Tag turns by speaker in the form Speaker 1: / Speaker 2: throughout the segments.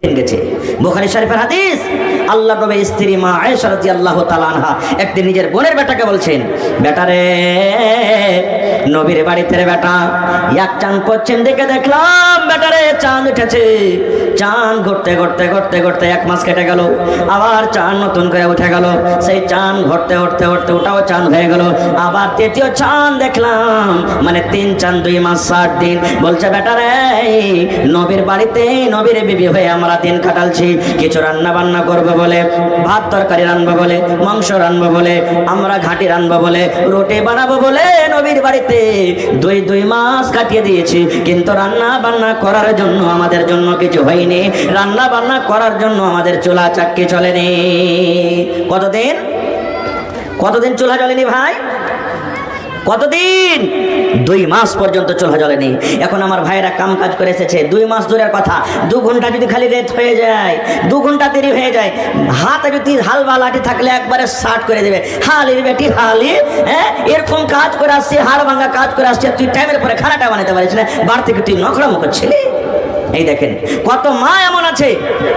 Speaker 1: গেছে বুখারী শরীফের হাদিস। আল্লাহর নবীর স্ত্রী মা আয়েশা রাদিয়াল্লাহু তাআলা আনহা একদিন নিজের বোনের বেটাকে বলছেন, বেটারে, নবীর বাড়িতে রে বেটা, এক চাঁদ পশ্চিম দিকে দেখলাম বেটারে, চাঁদ উঠেছে। চাঁদ ঘুরতে ঘুরতে ঘুরতে ঘুরতে 1 মাস কেটে গেল, আবার চাঁদ নতুন করে উঠে গেল। সেই চাঁদ ঘুরতে ঘুরতে ঘুরতে ওটাও চাঁদ হয়ে গেল, আবার তৃতীয় চাঁদ দেখলাম, মানে 3 চাঁদ 2 মাস 60 দিন। বলছে বেটারে, নবীর বাড়িতে নবীর বিবি হয়ে আমরা দিন কাটালছি, কিছু রান্না বান্না করবো বলে, ভাত তরকারি রান্না বলে, মাংস রান্না বলে, আমরা ঘাটি রান্না বলে, রুটি বানাবো বলে নবীর বাড়িতে 2 মাস কাটিয়ে দিয়েছি, কিন্তু রান্না বান্না করার জন্য আমাদের জন্য কিছু হয়নি, রান্না বান্না করার জন্য আমাদের চুলা চাক্কি চলেনি। কতদিন চুলা জ্বলেনি ভাই? কতদিন? 2 মাস পর্যন্ত চুলা জ্বলেনি। এখন আমার ভাইয়েরা কাম কাজ করে এসেছে, 2 মাস দূরের কথা, 2 ঘন্টা যদি খালি লেট হয়ে যায়, 2 ঘন্টা দেরি হয়ে যায়, হাতে যদি হাল বা লাঠি থাকলে একবারে শার্ট করে দেবে, হালির বেটি হালি, হ্যাঁ এরকম কাজ করে আসছে, হাড় ভাঙা কাজ করে আসছে, তুই টাইমের পরে খানাটা বানাতে পারিস না, বাড়ি থেকে তুই নখড়া মুখ ছেলে। এই দেখেন কত মা এমন আছে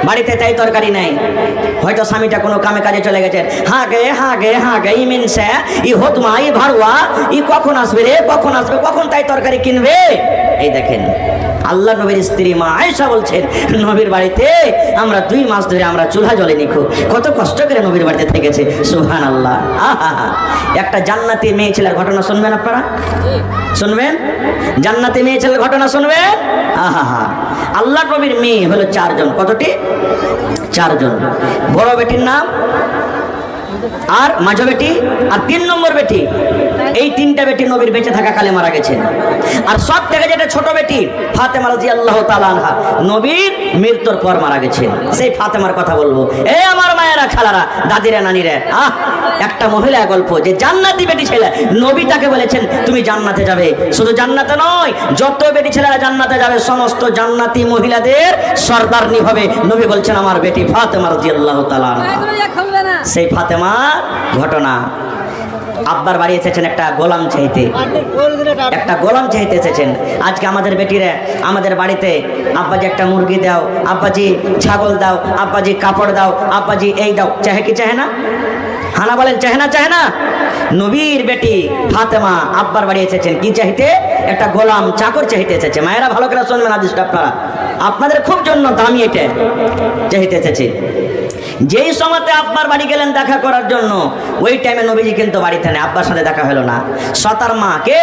Speaker 1: বাড়িতে তাই তরকারি নাই, হয়তো স্বামীটা কোনো কামে কাজে চলে গেছেন, হাগে ই মিনসে ই হতমা ই ভাড়ুয়া ই কখন আসবে রে, কখন আসবে, কখন তাই তরকারি কিনবে। এই দেখেন আল্লাহ নবীর স্ত্রী মা আয়েশা বলছেন, নবীর বাড়িতে আমরা 2 মাস ধরে আমরা চুলা জ্বলেনি, কত কষ্ট করে নবীর বাড়িতে থেকেছে। সুবহানাল্লাহ। আহা, একটা জান্নাতি মেয়ে ছেলের ঘটনা শুনবেন আপনারা? শুনবেন? জান্নাতি মেয়ে ছেলের ঘটনা শুনবেন? আহা, আল্লাহ নবীর মেয়ে হলো 4 জন। কতটি? 4 জন। বড় বেটির নাম, আর মাঝো বেটি, আর 3 নম্বর বেটি। এই 3টা বেটি নবীর বেঁচে থাকা কালে মারা গেছেন। আর সব থেকে যেটা ছোট বেটি ফাতেমা রাদিয়াল্লাহু তাআলা আনহা, নবীর মৃত্যুর পর মারা গেছেন। সেই ফাতেমার কথা বলবো। এই আমার মায়েরা, খালারা, দাদিরা, নানিরা, একটা মহিলা গল্প, যে জান্নাতি বেটি ছেলে, নবী তাকে বলেছেন তুমি জান্নাতে যাবে। শুধু জান্নাতে নয়, যত বেটি ছেলেরা জান্নাতে যাবে সমস্ত জান্নাতি মহিলাদের সর্দারনি হবে। নবী বলছেন আমার বেটি ফাতেমা রাদিয়াল্লাহু তাআলা আনহা। সেই ফাতেমার ঘটনা, আব্বার বাড়ি এসেছেন একটা গোলাম চাইতে এসেছেন। আজকে আমাদের বেটিরা আমাদের বাড়িতে, আব্বাজি একটা মুরগি দাও, আব্বাজি ছাগল দাও, আব্বাজি কাপড় দাও, আব্বাজি এই দাও, চাহে কি চাহে না? হানা বলেন, চাহে না? নবীর বেটি ফাতেমা আব্বার বাড়ি এসেছেন কি চাইতে? একটা গোলাম চাকর চাইতে এসেছে। মায়েরা ভালো করে শুনবেন, আদিসটা আপনারা, আপনাদের খুব জন্য দামি এটা চাইতে এসেছে। যেই সময়তে আব্বার বাড়ি গেলেন দেখা করার জন্য, ওই টাইমে নবীজি কিন্তু বাড়িতে নেই, আব্বার সাথে দেখা হলো না। সতার মা কে?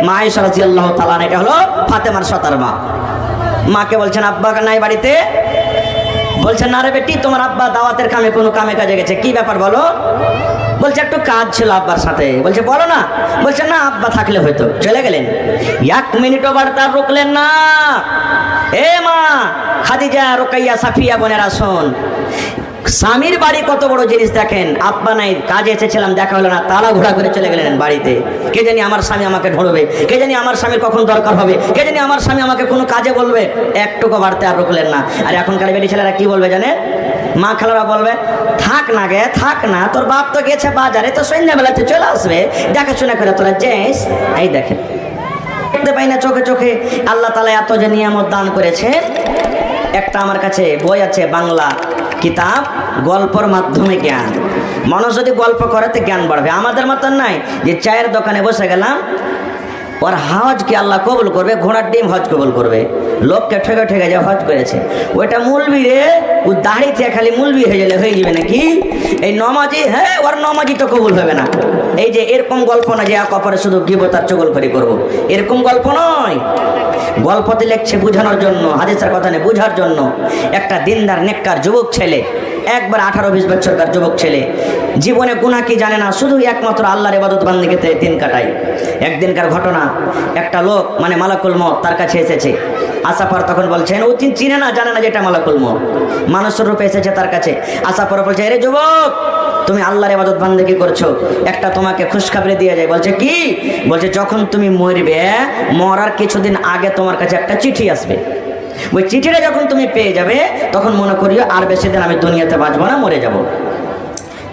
Speaker 1: মা আয়েশা রাদিয়াল্লাহু তাআলা আনহা, এটা হলো ফাতেমার সতার মা। মাকে বলছেন আব্বা নাই বাড়িতে। বলছেন না রে বেটি, তোমার আব্বা দাওয়াতের কামে কোনো কামে কাজে গেছে। কি ব্যাপার বলো? বলছে একটু কাজ ছিল আব্বার সাথে। বলছে বলো না। বলছে না, আব্বা থাকলে হয়তো চলে গেলেন। 1 মিনিটও বাড়িতে রুকলেন না। এ মা খাদিজা, রুকাইয়া, সাফিয়া বোনেরা শোন, স্বামীর বাড়ি কত বড় জিনিস দেখেন। আব্বা নাই, কাজে এসেছিলাম, দেখা হলো না, তালা ঘোরা করে চলে গেলেন বাড়িতে। কে জানি আমার স্বামী আমাকে ধরবে, কে জানি আমার স্বামীর কখন দরকার হবে, কে জানি আমার স্বামী আমাকে কোনো কাজে বলবে। একটুকু বাড়তে আর রুকলেন না। আর এখনকার বেটি ছেলেরা কি বলবে জানে? মা খালারা বলবে, থাক না গে, থাক না, তোর বাপ তো গেছে বাজারে, তো সন্ধ্যাবেলাতে চলে আসবে, দেখাশোনা করে তোরা যাস। এই দেখেন, দেখতে পাই না চোখে চোখে আল্লাহ তাআলা এত যে নিয়ামত দান করেছেন। একটা আমার কাছে বই আছে, বাংলা কিতাব, গল্পর মাধ্যমে জ্ঞান। মানুষ যদি গল্প করে তো জ্ঞান বাড়বে। আমাদের মতন নাই যে চায়ের দোকানে বসে গেলাম, ওর হজ কি আল্লাহ কবুল করবে, ঘোড়ার ডিম হজ কবুল করবে, লোককে ঠেকে যা হজ করেছে। ওইটা মুলবি রে, ও দাড়ি থেকে খালি মুলবি হয়ে গেলে হয়ে যাবে নাকি? এই নমাজি, হ্যাঁ ওর নমাজি তো কবুল হবে না। এই যে এরকম গল্প না যে কপারে শুধু গিবত আর চগলখড়ি করবো, এরকম গল্প নয়। গল্পতে লেখছে বোঝানোর জন্য, হাদিসের কথা নেই, বোঝার জন্য। একটা দিনদার নেককার যুবক ছেলে, একবার 18-20 বছরকার যুবক ছেলে, জীবনে গুনাহ কি জানে না, শুধু একমাত্র আল্লাহর ইবাদত বান্দিগিতে দিন কাটায়। একদিনকার ঘটনা, একটা লোক মানে মালাকুল মউত তার কাছে এসেছে। আসার পর তখন বলছেন, ও চিনে না, জানে না যেটা মালাকুল মউত, মানুষের রূপে এসেছে তার কাছে। আসার পর বলছে, আরে যুবক, তুমি আল্লাহর ইবাদত বান্দেগি করছো, একটা তোমাকে খুশখবরি দিয়ে যায়। বলছে কি? বলছে যখন তুমি মরবে, মরার কিছুদিন আগে তোমার কাছে একটা চিঠি আসবে। ওই চিঠিটা যখন তুমি পেয়ে যাবে, তখন মনে করিও আর বেশি দিন আমি দুনিয়াতে বাঁচবো না, মরে যাব।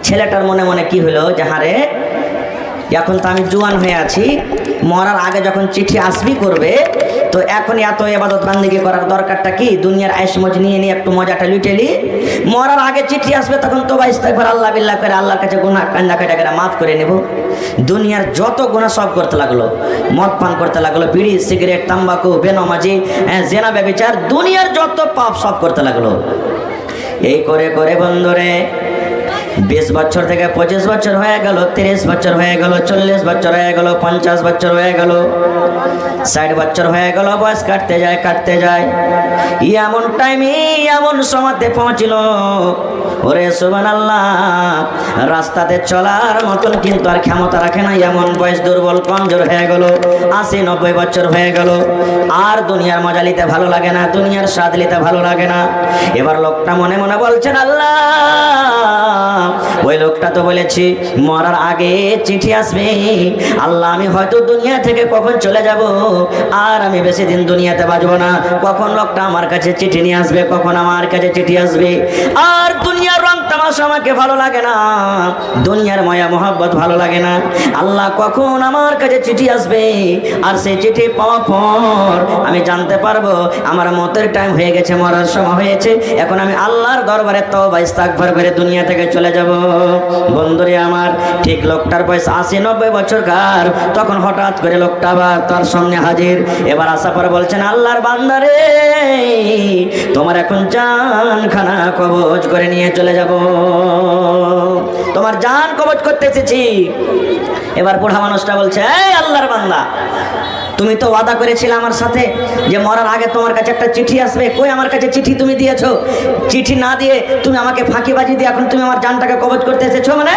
Speaker 1: ছেলেটার মনে মনে কি হলো, যাহারে এখন তো আমি জোয়ান হয়ে আছি, মরার আগে যখন চিঠি আসবি করবে, তো এখন এত ইবাদত বান্দিগি করার দরকারটা কি? দুনিয়ার আয়েশ মজ নিয়ে নিয়ে একটু মজাটা লুটেলি। মরার আগে চিঠি আসবে তখন তোবা ইস্তেগফার আল্লাহ বিল্লাহ করে আল্লাহর কাছে গুনাহ কান্না কাটা করে মাফ করে নেব। দুনিয়ার যত গুনাহ সব করতে লাগলো, মদ পান করতে লাগলো, বিড়ি সিগারেট তাম্বাকু বেনামাজি জেনা ব্যভিচার, দুনিয়ার যত পাপ সব করতে লাগলো। এই করে করে বন্ধুরে 20 বছর থেকে 25 বছর হয়ে গেল, 30 বছর হয়ে গেল, 40 বছর হয়ে গেল, 50 বছর হয়ে গেল, 60 বছর হয়ে গেল, বয়স কাটতে যায় কাটতে যায়। এমন টাইমে এমন সময়তে পৌঁছিল, ওরে সুবহানাল্লাহ, রাস্তাতে চলার মতন কিন্তু আর ক্ষমতা রাখে না, এমন বয়স দুর্বল কমজোর হয়ে গেল, 80-90 বছর হয়ে গেল। আর দুনিয়ার মজা নিতে ভালো লাগে না, দুনিয়ার স্বাদ নিতে ভালো লাগে না। এবার লোকটা মনে মনে বলছেন, আল্লাহ, ওই লোকটা তো বলেছি মরার আগে চিঠি আসবে, আল্লাহ আমি হয়তো দুনিয়া থেকে কখন চলে যাব, আর আমি বেশি দিন দুনিয়াতে বাঁচবো না। কখন লোকটা আমার কাছে চিঠি নিয়ে আসবে, কখন আমার কাছে চিঠি আসবে। আর দুনিয়ার রং তামাশা আমাকে ভালো লাগে না, দুনিয়ার মায়া মোহাব্বত ভালো লাগে না। আল্লাহ কখন আমার কাছে চিঠি আসবে, আর সেই চিঠি পাওয়ার পর আমি জানতে পারবো আমার মতের টাইম হয়ে গেছে, মরার সময় হয়েছে, এখন আমি আল্লাহর দরবারে তওবা ইস্তেগফার করে দুনিয়া থেকে চলে যাব। বন্ধুরে আমার, ঠিক লোকটার বয়স 80-90 বছরকার, তখন হঠাৎ করে লোকটা আবার তার সামনে হাজির। এবার আসা পরে বলছেন, আল্লাহর বান্দারে, তোমার এখন জান খানা কবজ করে নিয়ে চলে যাব, তোমার জান কবজ করতে এসেছি। এবার বুড়া মানুষটা বলছে, এই আল্লাহর বান্দা, তুমি তো ওয়াদা করেছিলে আমার সাথে যে মরার আগে তোমার কাছে একটা চিঠি আসবে, কই আমার কাছে চিঠি তুমি দিয়েছো? চিঠি না দিয়ে তুমি আমাকে ফাঁকিবাজি দিয়ে এখন তুমি আমার জানটাকে কবজ করতে এসেছো মানে?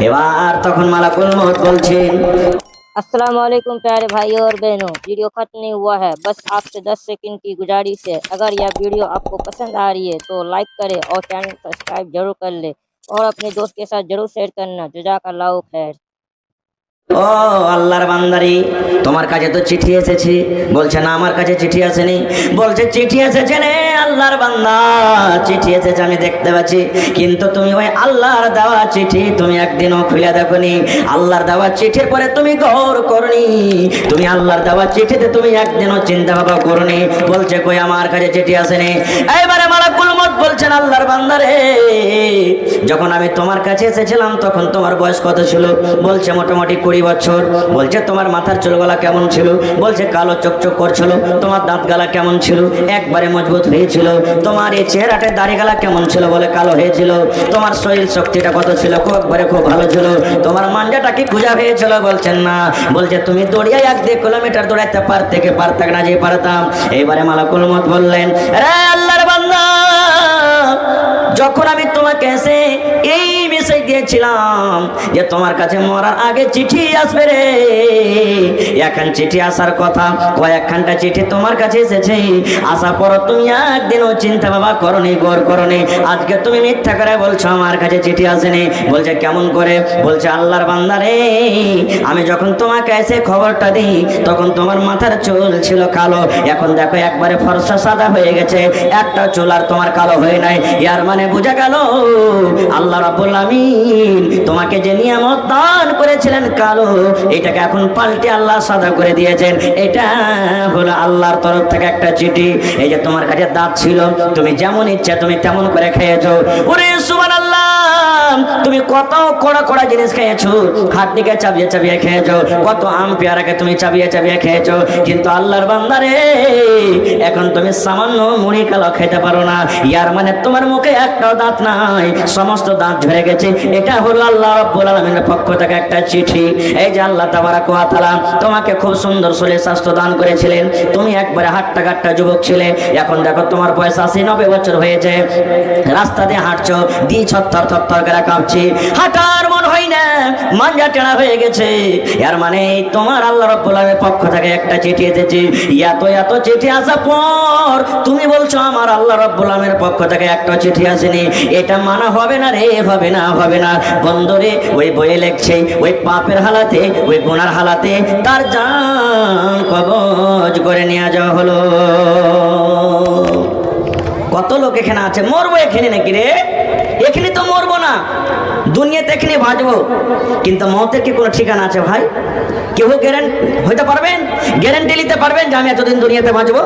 Speaker 1: এবার তখন মালাকুল মউত বলছেন,
Speaker 2: अस्सलाम वालेकुम प्यारे भाइयों और बहनों, वीडियो खत्म नहीं हुआ है, बस आपसे 10 सेकंड की गुजारिश है। अगर यह वीडियो आपको पसंद आ रही है तो लाइक करें और चैनल सब्सक्राइब जरूर कर ले और अपने दोस्त के साथ जरूर शेयर करना। जज़ाकल्लाहु खैर।
Speaker 1: ও আল্লাহর বান্দারি, তোমার কাছে তো চিঠি এসেছে। বলছে না, আমার কাছে চিঠি আসেনি। বলছে চিঠি এসেছে রে আল্লাহর বান্দা, চিঠি এসেছে আমি দেখতে পাচ্ছি, কিন্তু তুমি ওই আল্লাহর দেওয়া চিঠি তুমি একদিনও খুলে দেখোনি। আল্লাহর দেওয়া চিঠির পরে তুমি গৌর করনি, তুমি আল্লাহর দেওয়া চিঠিতে তুমি একদিনও চিন্তা ভাবনা করনি। বলছে কই আমার কাছে চিঠি আসেনি। এইবারে মালাকুল মউত বলছেন, আল্লাহর বান্দারে, যখন আমি তোমার কাছে এসেছিলাম তখন তোমার বয়স কত ছিল? বলছে মোটামুটি 20 বছর। বলছে তোমার মাথার চুলগুলা কেমন ছিল? বলছে কালো চকচক করছিল। তোমার দাঁত গালা কেমন ছিল? একবারে মজবুত হয়েছিল। তোমার এই চেহারাটা দাড়ি গালা কেমন ছিল? বলে কালো হয়েছিল। তোমার শরীর শক্তিটা কত ছিল? একবারে খুব ভালো ছিল। তোমার মাঞ্জাটা কি খুঁজা হয়েছিল? বলছেন না। বলছে তুমি দৌড়িয়ে 1-2 কিলোমিটার দৌড়াইতে পারতে না যে পারতাম। এইবারে মালাকুল মউত বললেন, রে আল্লাহর বান্দা, যখন আমি তোমাকে এসে এই মেসেজ দিয়েছিলাম যে তোমার কাছে মরার আগে চিঠি আসবে রে, এখন চিঠি আসার কথা, কয়েকখানটা চিঠি তোমার কাছে এসেছে। আসার পর তুমি একদিনও চিন্তা ভাবনা করনি, গৌর করনি। আজকে তুমি মিথ্যা করে বলছো আমার কাছে চিঠি আসেনি। বলছে কেমন করে? বলছে আল্লাহর বান্দা রে, আমি যখন তোমাকে এসে খবরটা দিই তখন তোমার মাথার চুল ছিল কালো, এখন দেখো একবারে ফর্সা সাদা হয়ে গেছে, একটা চুল আর তোমার কালো হয়ে নাই। ইয়ার মানে বোঝা গেল আল্লাহ রাব্বুল আমিন তোমাকে যে নিয়ামত দান করেছিলেন কালো, এটাকে এখন পাল্টে আল্লাহ সাদা করে দিয়েছেন। এটা হলো আল্লাহর তরফ থেকে একটা চিঠি। এই যে তোমার কাছে দাঁত ছিল, তুমি যেমন ইচ্ছা তুমি তেমন করে খেয়েছো। ওরে সুবহানাল্লাহ, তুমি কত কড়া কড়া জিনিস খেয়েছো, হাড্ডিকে চাবিয়ে চাবিয়ে খেয়েছো, কত আম পেয়ারাকে তুমি চাবিয়ে চাবিয়ে খেয়েছো, কিন্তু আল্লাহর বান্দারে এখন তুমি সামান্য মুড়ি কালো খেতে পারো না। ইয়ার মানে তোমার মুখে একটাও দাঁত নাই, সমস্ত দাঁত ঝরে গেছে। এটা হলো আল্লাহ রাব্বুল আলামিনের পক্ষ থেকে একটা চিঠি। এই যে আল্লাহ তাবারাক ওয়া তাআলা তোমাকে খুব সুন্দর শরীর স্বাস্থ্য দান করেছিলেন, তুমি একবারে হাট্টা কাট্টা যুবক ছিলে, এখন দেখো তোমার বয়স 80-90 বছর হয়েছে, রাস্তা দিয়ে হাঁটছো, দিয়ে থরথর থরথর করে কাঁপছে, হাঁটার মন হয় না, মাঞ্জা টেড়া হয়ে গেছে। এর মানে তোমার আল্লাহ রাব্বুল আলামিনের পক্ষ থেকে একটা চিঠি এসেছে। এত চিঠি আসার পর তুমি বলছো আমার আল্লাহ রাব্বুল আলামিনের পক্ষ থেকে একটা চিঠি আসেনি, এটা মানা হবে না রে, হবে না, হবে না। বন্ধুরে, ওই বইয়ে লেখছে ওই পাপের হালাতে, ওই গুনার হালাতে তার জান কবজ করে নিয়ে যাওয়া হলো। কত লোক এখানে আছে, মরবো এখানে নাকি রে? এখানে তো মরবো না, দুনিয়াতে এখানে বাঁচবো, কিন্তু মৌতের কি কোনো ঠিকানা আছে ভাই? কেউ গ্যারান্টি হইতে পারবেন, গ্যারান্টি নিতে পারবেন যে আমি এতদিন দুনিয়াতে বাঁচবো?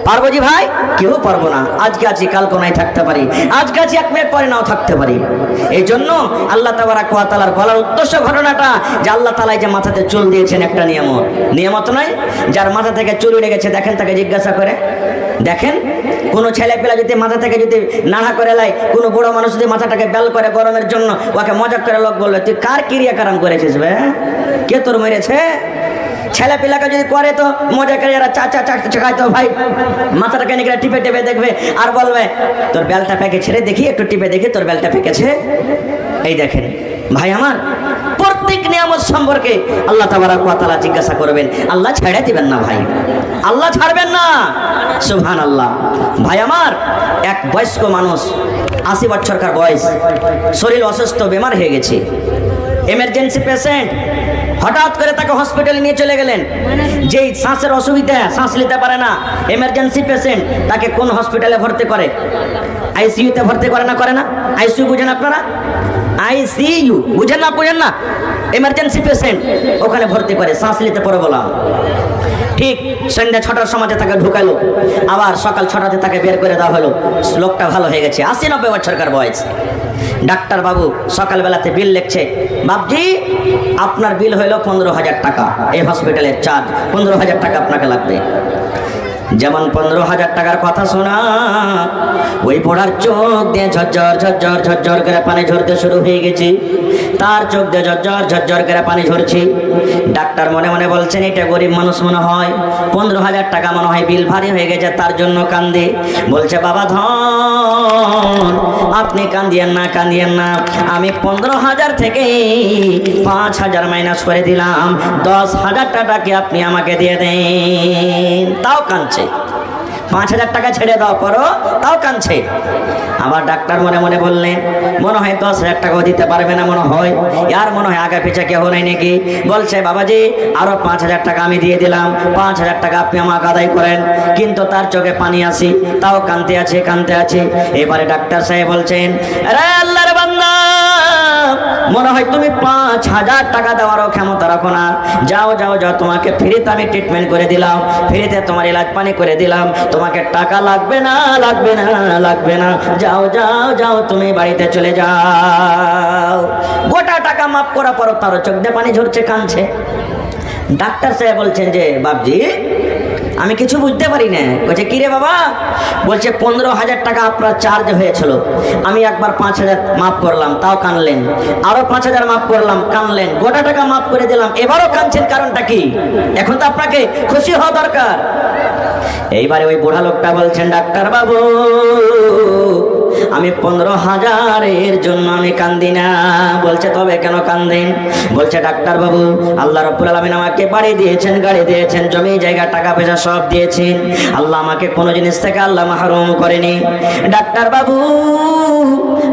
Speaker 1: পারবো জি ভাই? কেউ পারবো না। আজকে আছি, কাল কোনায় থাকতে পারি, আজকে আছি, 1 মিনিট পরে নাও থাকতে পারি। এই জন্য আল্লাহ তাবারাক ওয়া তাআলার বলার উদ্দেশ্য ঘটনাটা যে আল্লাহ তাআলা যে মাথাতে চুল দিয়েছেন একটা নিয়ামত নয়? যার মাথা থেকে চুল উড়ে গেছে দেখেন, তাকে জিজ্ঞাসা করে দেখেন, কোনো ছেলে পেলা যদি মাথা থেকে যদি নাড়া করে লাই, কোনো বুড়ো মানুষ যদি মাথাটাকে বেল করে গরমের জন্য, ওকে মজা করে লোক বলবে তুই কার ক্রিয়াকারণ করেছিস বে, কে তোর মেরেছে? ছেলে পিলাকে যদি করে তো মজা করে এরা চা খাইতো ভাই, মাথাটাকে নিয়ে টিপে টিপে দেখবে আর বলবে তোর বেলটা পেকেছে রে, দেখি একটু টিপে দেখি তোর বেলটা পেকেছে। এই দেখেন ভাই আমার, প্রত্যেক নিয়ামত সম্পর্কে আল্লাহ তাবারাক ওয়া তাআলা জিজ্ঞাসা করবেন, আল্লাহ ছেড়ে দিবেন না ভাই, আল্লাহ ছাড়বেন না। সুবহানাল্লাহ। ভাই আমার, এক বয়স্ক মানুষ, 80 বছরকার বয়স, শরীর অসুস্থ, বেমার হয়ে গেছে, এমার্জেন্সি পেশেন্ট। হঠাৎ করে তাকে হসপিটালে নিয়ে চলে গেলেন। যেই শ্বাসের অসুবিধা, শ্বাস নিতে পারে না, এমার্জেন্সি পেশেন্ট, তাকে কোন হসপিটালে ভর্তি করে? আইসিইউতে ভর্তি করে না? আইসিইউ বুঝেন আপনারা? আইসিইউ বুঝেন না? এমার্জেন্সি পেশেন্ট ওখানে ভর্তি করে, শ্বাস নিতে পারে বললাম। ঠিক সন্ধ্যা 6টার সময় তাকে ঢুকালো, আবার সকাল 6টাতে তাকে বের করে দেওয়া হলো। লোকটা ভালো হয়ে গেছে, 80-90 বছরকার বয়স। ডাক্তার বাবু সকালবেলাতে বিল লিখছে, বাবজি আপনার বিল হইল 15,000 টাকা, এই হসপিটালের চার্জ 15,000 টাকা আপনাকে লাগবে। যেমন 15,000 টাকার কথা শোনা, ওই পড়ার চোখ দিয়ে ঝরঝর করে পানি ঝরতে শুরু হয়ে গেছে। তার চোখ দিয়ে ঝরঝর করে পানি ঝরছে। ডাক্তার মনে মনে বলছেন এটা গরিব মানুষ মনে হয়, 15,000 টাকা মনে হয় বিল ভারী হয়ে গেছে, তার জন্য কান্দে। বলছে বাবা ধন, আপনি কান্দিয়েন না, আমি 15,000 থেকে 5,000 মাইনাস করে দিলাম, 10,000 টাকাকে আপনি আমাকে দিয়ে দেন। তাও কাঁদছে, 5,000 টাকা ছেড়ে দাও করো, তাও কাঁদছে। আবার ডাক্তার মনে মনে বললেন, মনে হয় 10,000 টাকাও দিতে পারবে না, মনে হয় আর মনে হয় আগে পিছে কেউ নেই নাকি। বলছে বাবাজি আরো 5,000 টাকা আমি দিয়ে দিলাম, 5,000 টাকা আপনি আমাকে আদায় করেন। কিন্তু তার চোখে পানি আসি, তাও কাঁদতে আছে। এবারে ডাক্তার সাহেব বলছেন, আরে আল্লাহর বান্দা, মনে হয় তুমি 5,000 টাকা দেওয়ারও ক্ষমতা রাখো না। যাও তোমাকে ফ্রিতে আমি ট্রিটমেন্ট করে দিলাম, ফ্রিতে তোমার ইলাজ পানি করে দিলাম, তোমাকে টাকা লাগবে না। যাও তুমি বাড়িতে চলে যাও। গোটা টাকা মাফ করা পর তারও চোখ দিয়ে পানি ঝরছে, কাঁদছে। ডাক্তার সাহেব বলছেন যে বাবজি আমি কিছু বুঝতে পারি না। বলছে কি রে বাবা? বলছে 15,000 টাকা আপনার চার্জ হয়েছিল, আমি একবার 5,000 মাফ করলাম, তাও কানলেন। আরো 5,000 মাফ করলাম, কানলেন। গোটা টাকা মাফ করে দিলাম, এবারও কাঁদছেন, কারণটা কি? এখন তো আপনাকে খুশি হওয়া দরকার। এইবারে ওই বুড়া লোকটা বলছেন, ডাক্তার বাবু আমি 15,000-এর জন্য আমি কান্দি না। বলছে তবে কেন কান্দেন? বলছে ডাক্তার বাবু আল্লাহ রাব্বুল আলামিন আমাকে বাড়ি দিয়েছেন, গাড়ি দিয়েছেন, জমি জায়গা টাকা পয়সা সব দিয়েছেন। আল্লাহ আমাকে কোনো জিনিস থেকে আল্লাহ মাহরুম করেনি। ডাক্তার বাবু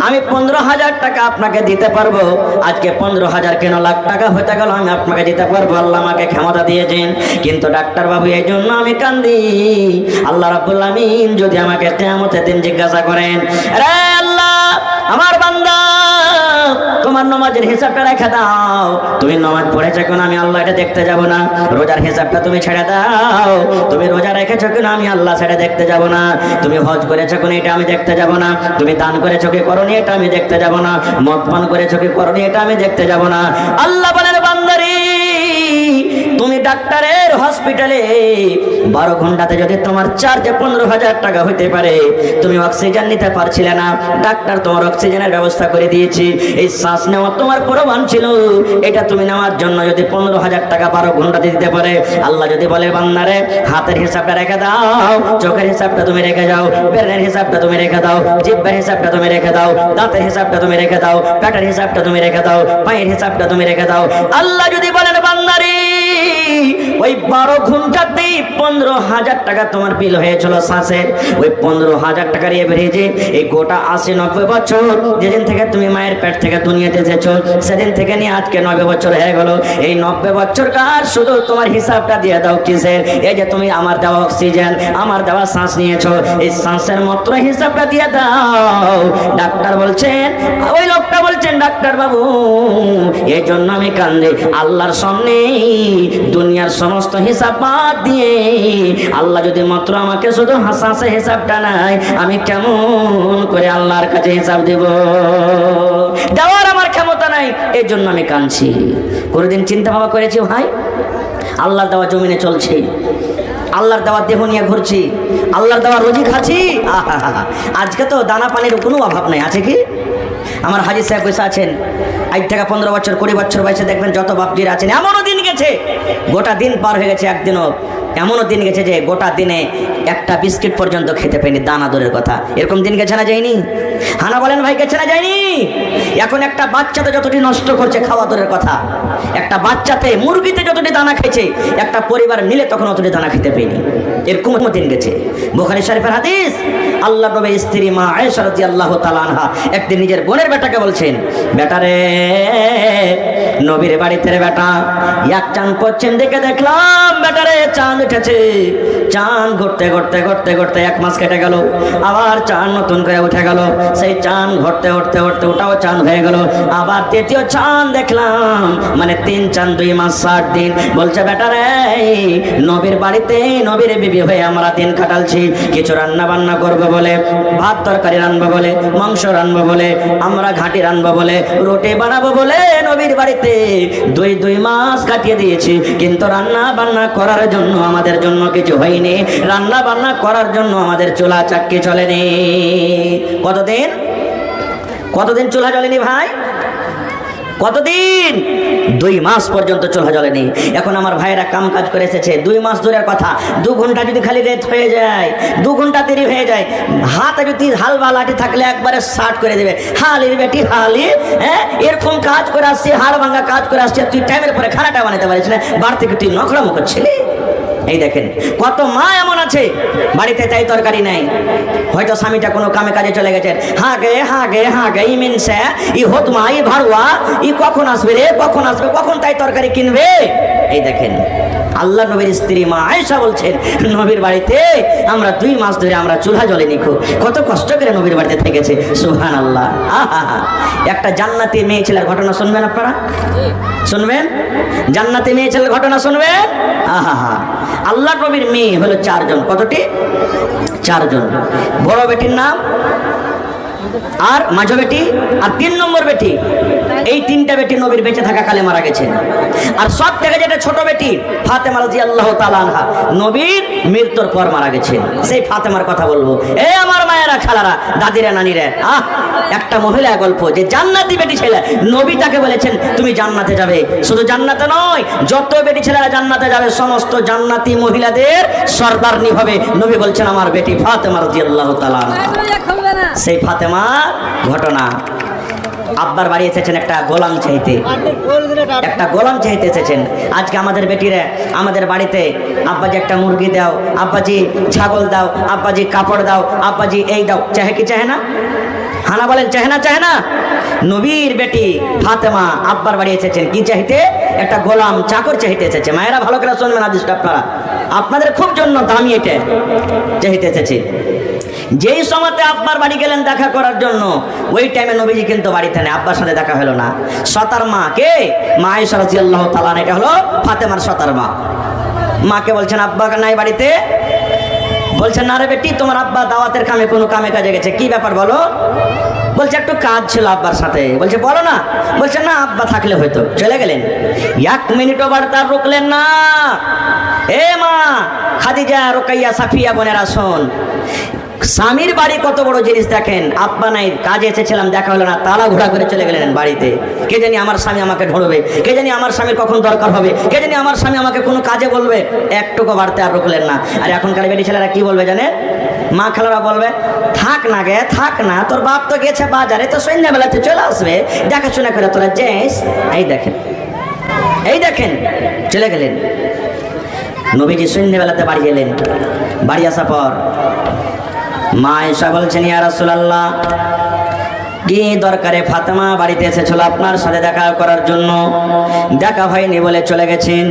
Speaker 1: আমি 15,000 টাকা আপনাকে দিতে পারবো, আজকে 15,000 কেন লাখ টাকা হতে গেল আমি আপনাকে দিতে পারবো, আল্লাহ আমাকে ক্ষমতা দিয়েছেন। কিন্তু ডাক্তার বাবু এই জন্য আমি কান্দি, আল্লাহ রাব্বুল আলামিন যদি আমাকে কিয়ামতের দিন জিজ্ঞাসা করেন, আরে আল্লাহ আমার বান্দা তোমার নামাজের হিসাবটা রেখে দাও, তুমি নামাজ পড়েছো কেন আমি আল্লাহ এটা দেখতে যাব না। রোজার হিসাবটা তুমি ছেড়ে দাও, তুমি রোজা রেখেছো কেন আমি আল্লাহ সেটা দেখতে যাব না। তুমি হজ করেছো কেন এটা আমি দেখতে যাব না। তুমি দান করেছো কি করনি এটা আমি দেখতে যাব না। মদ পান করেছো কি করনি এটা আমি দেখতে যাব না। আল্লাহ বলেন বান্দারে তুমি ডাক্তারের হসপিটালে 12 ঘন্টাতে যদি তোমার চার্জে 15,000 টাকা হইতে পারে, তুমি অক্সিজেন নিতে পারছিলে না, ডাক্তার তোমার অক্সিজেনের ব্যবস্থা করে দিয়েছি। এই শ্বাস নেওয়া তোমার প্রমাণ ছিল, এটা তুমি নেওয়ার জন্য যদি 15,000 টাকা 12 ঘন্টাতে দিতে পারে, আল্লাহ যদি বলে বান্দারে হাতের হিসাবটা রেখে দাও, চোখের হিসাবটা তুমি রেখে যাও, ব্রেনের হিসাবটা তুমি রেখে দাও, জিহ্বার হিসাবটা তুমি রেখে দাও, দাঁতের হিসাবটা তুমি রেখে দাও, পেটের হিসাবটা তুমি রেখে দাও, পায়ের হিসাবটা তুমি রেখে দাও, আল্লাহ যদি বলেন বান্দারে ওই 12 ঘন্টাতেই 15,000 টাকা তোমার বিল হয়েছিল শ্বাসের। ওই 15,000 টাকার এভারেজে এই গোটা 80-90 বছর যেদিন থেকে তুমি মায়ের পেট থেকে দুনিয়াতে এসেছো সেদিন থেকে নিয়ে আজকে 90 বছর হয়ে গেল। এই 90 বছরকার শুধু তোমার হিসাবটা দিয়ে দাও কিসের? এই যে তুমি আমার দেওয়া অক্সিজেন, আমার দেওয়া শ্বাস নিয়েছো, এই শ্বাসের মাত্র হিসাবটা দিয়ে দাও। ডাক্তার বলছেন, ওই লোকটা বলছেন, ডাক্তার বাবু এই জন্য আমি কান্দে আল্লাহর সামনে দুনিয়ার সমস্ত হিসাব বাদ দিয়ে আল্লাহ যদি মাত্র আমাকে শুধু হাসে হিসাবটা নাই, আমি কেমন করে আল্লাহর কাছে হিসাব দেব? দেওয়ার আমার ক্ষমতা নাই, এই জন্য আমি কাঁদছি। কোনোদিন চিন্তা ভাবনা করেছি ভাই, আল্লাহর দেওয়া জমিনে চলছে, আল্লাহর দেওয়া দেহ নিয়ে ঘুরছি, আল্লাহর দেওয়া রোজি খাচ্ছি। আজকে তো দানা পানির কোনো অভাব নাই, আছে কি? আমার হাজি সাহেব বসে আছেন, আজ থেকে 15 বছর 20 বছর বয়সে দেখবেন যত বাপজিরা আছেন, এমনও দিন গেছে গোটা দিন পার হয়ে গেছে, একদিনও এমনও দিন গেছে যে গোটা দিনে একটা বিস্কিট পর্যন্ত খেতে পাইনি, দানা দূরের কথা। এরকম দিন গেছে না যায়নি? হানা বলেন ভাই, গেছে না যায়নি? এখন একটা বাচ্চাতে যতটি নষ্ট করছে খাওয়া দূরের কথা, একটা বাচ্চাতে মুরগিতে যতটি দানা খেয়েছে একটা পরিবার মিলে তখন অতটি দানা খেতে পাইনি, এরকম দিন গেছে। বুখারী শরীফের হাদিস, আল্লাহ নবীর স্ত্রী মা আয়েশা রাদিয়াল্লাহু তাআলা আনহা একদিন নিজের বোনের বেটাকে বলছেন, বেটারে নবীর বাড়িতে রে বেটা, এক চাঁদ পশ্চিম দিকে দেখলাম বেটারে চাঁদ উঠেছে। চাঁদ ঘুরতে ঘুরতে ঘুরতে ঘুরতে 1 মাস কেটে গেল, আবার চাঁদ নতুন করে উঠে গেল, সেই চাঁদ ঘুরতে ঘুরতে ঘুরতে ওটাও চাঁদ হয়ে গেল, আবার তৃতীয় চাঁদ দেখলাম, মানে 3 চাঁদ 2 মাস 60 দিন। বলছে বেটারে নবীর বাড়িতে নবীর বিবি হয়ে আমরা দিন কাটালছি, কিছু রান্না বান্না করবো বলে, ভাত তরকারি রান্নবো বলে, মাংস রান্নবো বলে, আমরা ঘাটি রান্নবো বলে, রুটি বানাবো বলে নবীর বাড়িতে 2 মাস কাটিয়ে দিয়েছি, কিন্তু রান্না বান্না করার জন্য আমাদের জন্য কিছু হয়নি, রান্না বান্না করার জন্য আমাদের চুলা চাক্কি চলেনি। কতদিন চুলা জ্বলেনি ভাই? কতদিন? 2 মাস পর্যন্ত চুলা জ্বলেনি। এখন আমার ভাইরা কাম কাজ করে এসেছে, 2 মাস দূরের কথা, 2 ঘন্টা যদি খালি লেট হয়ে যায়, 2 ঘন্টা দেরি হয়ে যায়, হাতে যদি হাল বা লাঠি থাকলে একবারে শার্ট করে দেবে, হালির বেটি হালি, হ্যাঁ এরকম কাজ করে আসছে, হাড় ভাঙা কাজ করে আসছে, তুই টাইমের পরে খানাটা বানাতে পারিস না, বাড়ি থেকে তুই নখরামো করছিলি। এই দেখেন কত মা এমন আছে বাড়িতে তাই তরকারি নাই, হয়তো স্বামীটা কোনো কামে কাজে চলে গেছেন, হাগে ই মিনসে ই হতমা ই ভাড়ুয়া ই কখন আসবে রে, কখন আসবে, কখন তাই তরকারি কিনবে। এই দেখেন আল্লাহ নবীর স্ত্রী মা আয়েশা বলছেন, নবীর বাড়িতে আমরা 2 মাস ধরে আমরা চুলা জ্বলেনি, কত কষ্ট করে নবীর বাড়িতে থেকেছে। সুবহানাল্লাহ। একটা জান্নাতি মেয়ে ছেলের ঘটনা শুনবেন আপনারা? শুনবেন? জান্নাতি মেয়ে ছেলের ঘটনা শুনবেন? আল্লাহ নবীর মেয়ে হলো 4 জন। কতটি? 4 জন। বড় বেটির নাম, আর মাঝো বেটি, আর 3 নম্বর বেটি। এই 3টা বেটি নবীর বেঁচে থাকা কালে মারা গেছেন। আর সব থেকে যেটা ছোট বেটি ফাতেমা রাদিয়াল্লাহু তাআলা আনহা, নবীর মৃত্যুর পর মারা গেছেন। সেই ফাতেমার কথা বলবো। এই আমার মায়েরা, খালারা, দাদিরা, নানিরা, একটা মহিলা গল্প যে জান্নাতি বেটি ছেলে, নবী তাকে বলেছেন তুমি জান্নাতে যাবে। শুধু জান্নাতে নয়, যত বেটি ছেলেরা জান্নাতে যাবে সমস্ত জান্নাতি মহিলাদের সরদারনি হবে। নবী বলছেন আমার বেটি ফাতেমা রাদিয়াল্লাহু তাআলা আনহা। সেই ফাতেমা ঘটনা, আব্বার বাড়ি এসেছেন একটা গোলাম চাইতে, একটা গোলাম চাইতে এসেছেন। আজকে আমাদের বেটিরা আমাদের বাড়িতে, আব্বাজি একটা মুরগি দাও, আব্বাজি ছাগল দাও, আব্বাজি কাপড় দাও, আব্বাজি এই দাও, চাহে কি চাহে না? হানা বলেন, চাহে না? চাহে না? নবীর বেটি ফাতেমা আব্বার বাড়ি এসেছেন কি চাইতে? একটা গোলাম চাকর চাইতে এসেছে। মায়েরা ভালো করে শুনবেন, আদিষ্ট আপনারা, আপনাদের খুব জন্য দামি এটা চাইতে এসেছে। যেই সময়তে আব্বার বাড়ি গেলেন দেখা করার জন্য, ওই টাইমে নবীজি কিন্তু বাড়িতে নেই, আব্বার সাথে দেখা হলো না। সতার মা কে? মা আয়েশা রাদিয়াল্লাহু তাআলা, এটা হলো ফাতেমার সতার মা। মাকে বলছেন আব্বা নাই বাড়িতে? বলছেন না রে বেটি, তোমার আব্বা দাওয়াতের কামে কোনো কামে কাজে গেছে। কি ব্যাপার বলো? বলছে একটু কাজ ছিল আব্বার সাথে। বলছে বলো না। বলছে না, আব্বা থাকলে হয়তো। চলে গেলেন। 1 মিনিটও বাড়ি রুকলেন না। এ মা খাদিজা, রুকাইয়া, সাফিয়া বোনেরা শোন, স্বামীর বাড়ি কত বড় জিনিস দেখেন। আব্বা নাই, কাজে এসেছিলাম, দেখা হলো না, তালা ঘোরা করে চলে গেলেন বাড়িতে। কে জানি আমার স্বামী আমাকে ঢোড়বে, কে জানি আমার স্বামীর কখন দরকার হবে, কে জানি আমার স্বামী আমাকে কোনো কাজে বলবে। একটুকু বাড়তে আর রুকলেন না। আর এখনকার বেটি ছেলেরা কি বলবে জানেন? মা খালারা বলবে, থাক না গে, থাক না, তোর বাপ তো গেছে বাজারে, তো সন্ধ্যাবেলাতে চলে আসবে, দেখাশোনা করে তোরা যাস। এই দেখেন এই দেখেন চলে গেলেন। নবীজি সন্ধ্যেবেলাতে বাড়ি গেলেন। বাড়ি আসার পর মা এসা বলছেন, ইয়া রাসূলুল্লাহ, কি দরকারে ফাতেমা বাড়িতে এসেছিল আপনার সাথে দেখা করার জন্য? দেখা হয়নি বলে চলে গেছেন।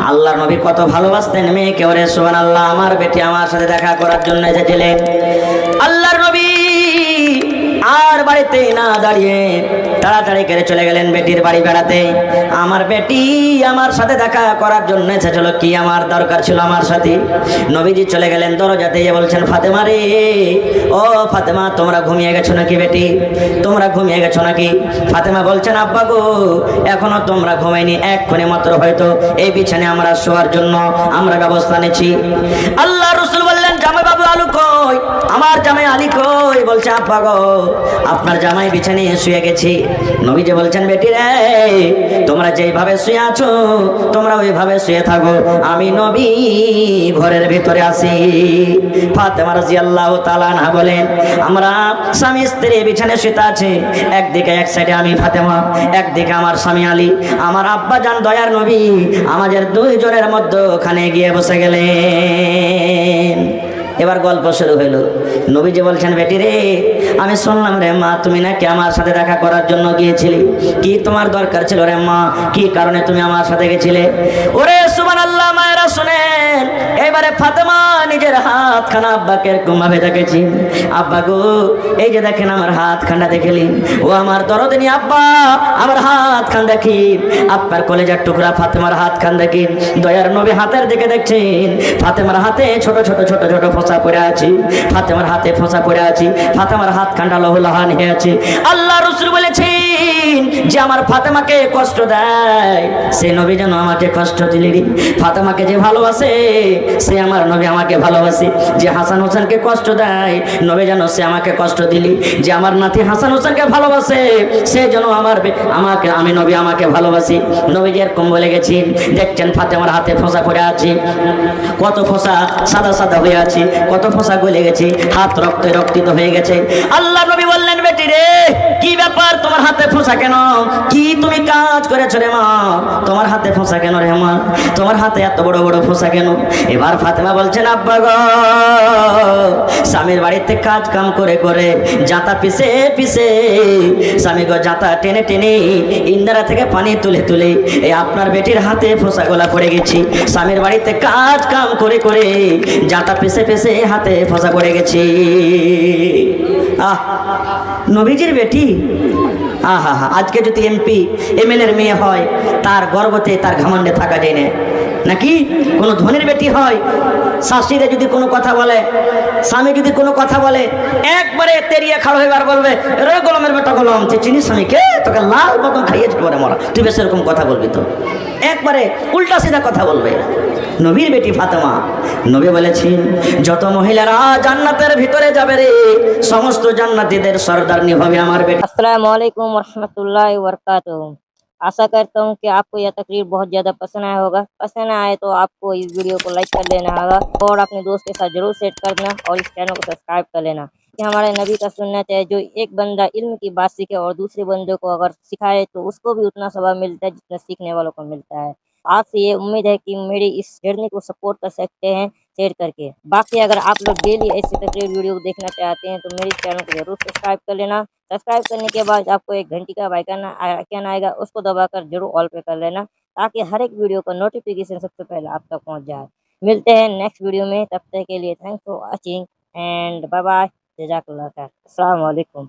Speaker 1: আল্লাহর নবী কত ভালোবাসতেন মেয়েকে। ওরে সুবহানাল্লাহ, আমার বেটি আমার সাথে দেখা করার জন্য এসেছিলেন। আল্লাহর নবী আর বাড়িতে না দাঁড়িয়ে তাড়াতাড়ি করে চলে গেলেন বেটির বাড়ি বেড়াতে। আমার বেটি আমার সাথে দেখা করার জন্য এসেছিল, কি আমার দরকার ছিল আমার সাথে? নবীজি চলে গেলেন দরজাতে, বলছেন, ফাতেমা রে, ও ফাতেমা, তোমরা ঘুমিয়ে গেছো নাকি বেটি? তোমরা ঘুমিয়ে গেছো নাকি? ফাতেমা বলছেন, আব্বা গো, এখনো তোমরা ঘুমাইনি, এক্ষুনি মাত্র হয়তো এই বিছানে আমরা শোয়ার জন্য আমরা ব্যবস্থা নিচ্ছি। আল্লাহ রাসূল বললেন, জামাই বাবু আলু কই? আমার জামাই আলী কই? বলছে, আব্বা গো, আপনার জামাই বিছানে শুয়ে গেছি। নবীজি বলছেন, বেটি রে, তোমরা যেইভাবে শুয়ে আছো তোমরা ওইভাবে শুয়ে থাকো, আমি নবী ঘরের ভিতরে আছি। ফাতেমা রাদিয়াল্লাহু তাআলা আনহা বলেন, আমরা স্বামী স্ত্রী বিছানে শুয়ে আছি, একদিকে এক সাইডে আমি ফাতেমা, একদিকে আমার স্বামী আলী। আমার আব্বা জান দয়ার নবী আমাদের দুইজনের মধ্যখানে গিয়ে বসে গেলেন। এবার গল্প শুরু হইল। নবীজি বলছেন, বেটি রে, আমি শুনলাম রে মা, তুমি নাকি আমার সাথে দেখা করার জন্য গিয়েছিলি। কি তোমার দরকার ছিল রে মা? কি কারণে তুমি আমার সাথে গেছিলে? ওরে সুবহানাল্লাহ, মায়েরা শুনেন। এবারে ফাতেমা নিজের হাতখানা আব্বাকে এরকম ভাবে দেখেছি। আব্বা গো, এই যে দেখেন আমার হাতখানা দেখেলি, ও আমার দরদিনী আব্বা, আমার হাতখান দেখি, আপনার কলেজার টুকরা ফাতেমার হাতখান দেখি। দয়ার নবী হাতের দিকে দেখছেন, ফাতেমার হাতে ছোট ছোট ছোট ছোট ফোঁসা পড়ে আছে, ফাতেমার হাতে ফোঁসা পড়ে আছে, ফাতেমার হাত খান্ডা লহলাহান হয়ে আছে। আল্লাহ রাসূল বলেছেন, যে আমার ফাতেমাকে কষ্ট দেয় সে নবী যেন আমাকে কষ্ট দিলি। ফাতেমাকে যে ভালোবাসে সে আমার নবী আমাকে ভালোবাসে। যে হাসান হোসেনকে কষ্ট দেয় নবী যেন সে আমাকে কষ্ট দিলি। যে আমার নাতি হাসান হোসেনকে ভালোবাসে সে যেন আমাকে আমি নবী আমাকে ভালোবাসি। নবীজি এরকম বলে গেছি। দেখছেন ফাতেমার হাতে ফোঁসা পড়ে আছে, কত ফোঁসা সাদা সাদা হয়ে আছে, কত ফোঁসা গলে গেছে, হাত রক্তে রক্তিত হয়ে গেছে। আল্লাহ নবী বললেন, বেটি রে, কি ব্যাপার, তোমার হাতে ফোঁসা কেন? কি তুমি কাজ করেছো রে মা? তোমার হাতে ফোঁসা কেন রে মা? তোমার হাতে এত বড় বড় ফোঁসা কেন? এবার ফাতেমা বলছেন, আব্বা গো, স্বামীর বাড়িতে কাজ কাম করে করে জাতা পিছে পিছে স্বামী গো জাতা টেনে টেনে ইন্দারা থেকে পানি তুলে তুলে এই আপনার বেটির হাতে ফোঁসা গলা পড়ে গেছি। স্বামীর বাড়িতে কাজ কাম করে করে জাতা পিছে পিছে হাতে ফোঁসা পড়ে গেছি। আহ, নবীজির বেটি, আহা হা, আজকে যদি এমপি এমএলএর মেয়ে হয় তার গর্বতে তার ঘমণ্ডে থাকা যায় না নাকি? কোনো ধনীর বেটি হয়, শাশুড়ি যদি কোনো কথা বলে, স্বামী যদি কোনো কথা বলে, একবারে তেরিয়ে খাড়ো হয়ে বলবে, রে গোলামের বেটা গোলাম, তুই চিনিস স্বামীকে? তোকে লাল মতন খাইয়েছে পরে মরা, তুই বেশ এরকম কথা বলবি তো? একবারে উল্টা সিধা কথা বলবে। নবীর বেটি ফাতেমা, নবী বলেছেন, যত মহিলারা জান্নাতের ভিতরে যাবে রে, সমস্ত জান্নাতীদের সরদারনি হবে আমার বেটি।
Speaker 2: अस्सलामु अलैकुम वरहमतुल्लाहि वबरकातुहू। आशा करता हूँ कि आपको यह तकरीर बहुत ज़्यादा पसंद आया होगा। पसंद आए तो आपको इस वीडियो को लाइक कर लेना होगा और अपने दोस्त के साथ जरूर शेयर कर देना और इस चैनल को सब्सक्राइब कर लेना। कि हमारे नबी का सुन्नत है, जो एक बंदा इल्म की बात सीखे और दूसरे बंदे को अगर सिखाए तो उसको भी उतना सवाब मिलता है जितना सीखने वालों को मिलता है। आपसे ये उम्मीद है कि मेरी इस जर्नी को सपोर्ट कर सकते हैं शेयर करके। बाकी अगर आप लोग डेली ऐसी तकरीर वीडियो को देखना चाहते हैं तो मेरे चैनल को जरूर सब्सक्राइब कर लेना। सब्सक्राइब करने के बाद आपको एक घंटी का आइकन आएगा, उसको दबाकर जरूर ऑल पे कर लेना ताकि हर एक वीडियो का नोटिफिकेशन सबसे पहले आप तक पहुंच जाए। मिलते हैं नेक्स्ट वीडियो में, तब तक के लिए thanks for watching and bye bye, जज़ाकल्लाह खैर, अस्सलाम वालेकुम।